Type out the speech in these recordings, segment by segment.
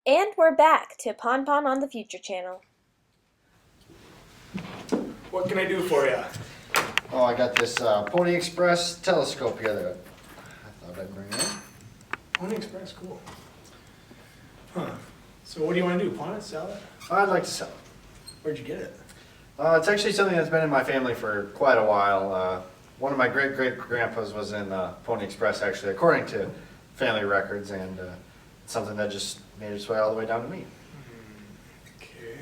And we're back to Pon Pon on the Future Channel. What can I do for you? Oh, I got this Pony Express telescope here that I thought I'd bring in. Pony Express, cool. Huh. So what do you want to do? Pawn it? Sell it? I'd like to sell it. Where'd you get it? It's actually something that's been in my family for quite a while. One of my great-great-grandpas was in Pony Express, actually, according to family records, and it's something that just made its way all the way down to me. Okay.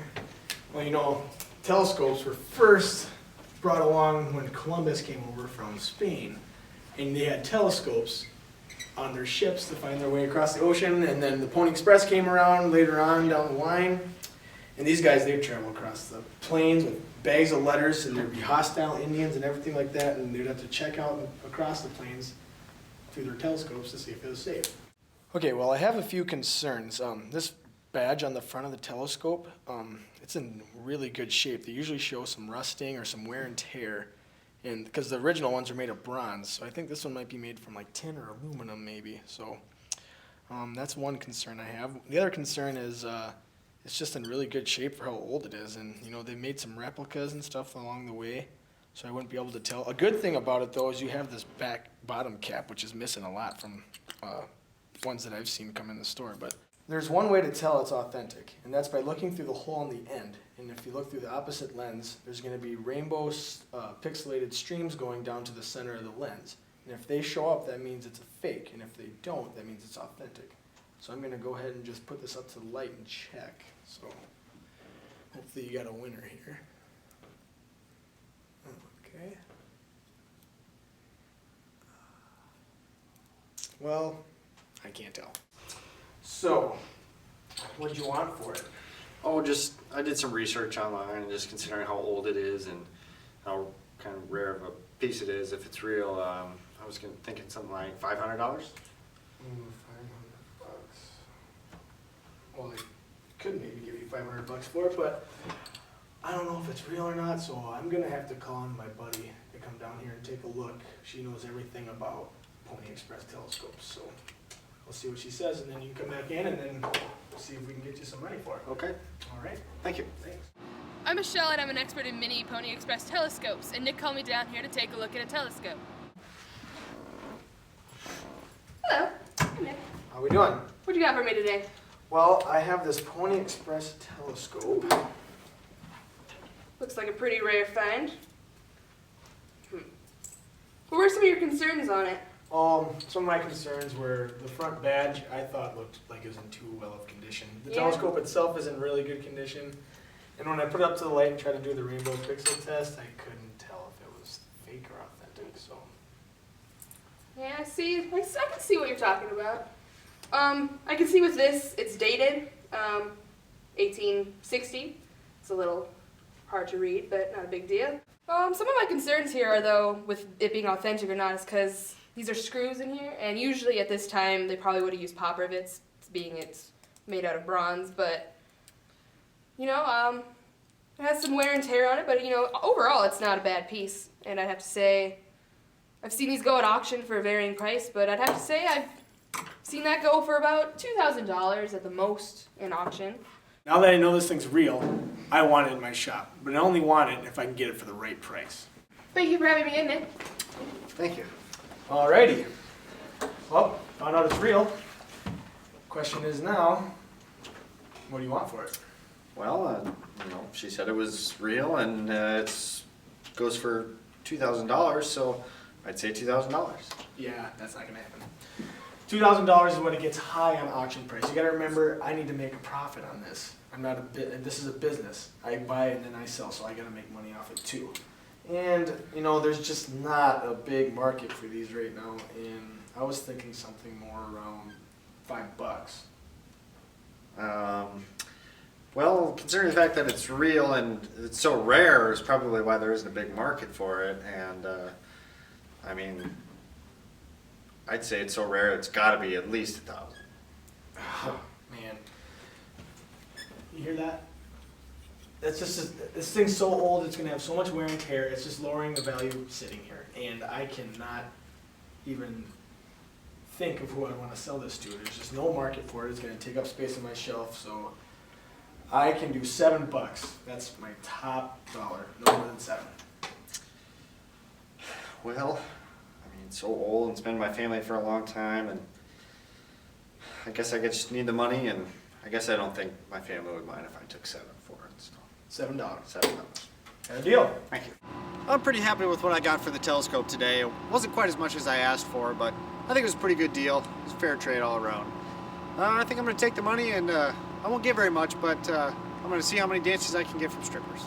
Well, you know, telescopes were first brought along when Columbus came over from Spain, and they had telescopes on their ships to find their way across the ocean, and then the Pony Express came around later on down the line, and these guys, they'd travel across the plains with bags of letters, and there'd be hostile Indians and everything like that, and they'd have to check out across the plains through their telescopes to see if it was safe. Okay, well, I have a few concerns. This badge on the front of the telescope, it's in really good shape. They usually show some rusting or some wear and tear, and because the original ones are made of bronze, so I think this one might be made from like tin or aluminum maybe. So that's one concern I have. The other concern is it's just in really good shape for how old it is, and you know they made some replicas and stuff along the way, so I wouldn't be able to tell. A good thing about it though is you have this bottom cap, which is missing a lot from ones that I've seen come in the store. But there's one way to tell it's authentic, and that's by looking through the hole on the end. And if you look through the opposite lens, there's going to be rainbow pixelated streams going down to the center of the lens. And if they show up, that means it's a fake, and if they don't, that means it's authentic. So I'm going to go ahead and just put this up to the light and check. So hopefully you got a winner here. Okay. Well, I can't tell. So, what did you want for it? Oh, I did some research online, and just considering how old it is and how kind of rare of a piece it is, if it's real, I was thinking something like $500. $500. Well, I could maybe give you $500 for it, but I don't know if it's real or not, so I'm gonna have to call on my buddy to come down here and take a look. She knows everything about Pony Express telescopes, so we'll see what she says, and then you can come back in, and then we'll see if we can get you some money for it. Okay. All right. Thank you. Thanks. I'm Michelle, and I'm an expert in mini Pony Express telescopes, and Nick called me down here to take a look at a telescope. Hello. Hi, Nick. How we doing? What you got for me today? Well, I have this Pony Express telescope. Looks like a pretty rare find. What were some of your concerns on it? Some of my concerns were the front badge I thought looked like it was in too well of condition. The Yeah. telescope itself is in really good condition. And when I put it up to the light and tried to do the rainbow pixel test, I couldn't tell if it was fake or authentic, so. Yeah, I can see what you're talking about. I can see with this, it's dated, 1860. It's a little hard to read, but not a big deal. Some of my concerns here are, though, with it being authentic or not, is because these are screws in here, and usually at this time they probably would have used pop rivets, being it's made out of bronze, but, you know, it has some wear and tear on it, but, you know, overall it's not a bad piece, and I'd have to say, I've seen these go at auction for a varying price, but I'd have to say I've seen that go for about $2,000 at the most in auction. Now that I know this thing's real, I want it in my shop, but I only want it if I can get it for the right price. Thank you for having me in, Nick. Thank you. Alrighty. Well, found out it's real. Question is now, what do you want for it? Well, she said it was real, and it goes for $2,000, so I'd say $2,000. Yeah, that's not gonna happen. $2,000 is when it gets high on auction price. You gotta remember, I need to make a profit on this. This is a business. I buy and then I sell, so I gotta make money off it too. And, you know, there's just not a big market for these right now, and I was thinking something more around $5. Well, considering the fact that it's real and it's so rare is probably why there isn't a big market for it, and I mean, I'd say it's so rare it's got to be at least 1,000. Oh, man. You hear that? That's just, this thing's so old, it's going to have so much wear and tear, it's just lowering the value sitting here. And I cannot even think of who I want to sell this to. There's just no market for it. It's going to take up space on my shelf, so I can do $7. That's my top dollar, no more than 7. Well, I mean, it's so old, and it's been in my family for a long time, and I guess I just need the money, and I guess I don't think my family would mind if I took 7 for it. So $7. $7. Got a deal. Thank you. I'm pretty happy with what I got for the telescope today. It wasn't quite as much as I asked for, but I think it was a pretty good deal. It was a fair trade all around. I think I'm going to take the money, and I won't get very much, but I'm going to see how many dances I can get from strippers.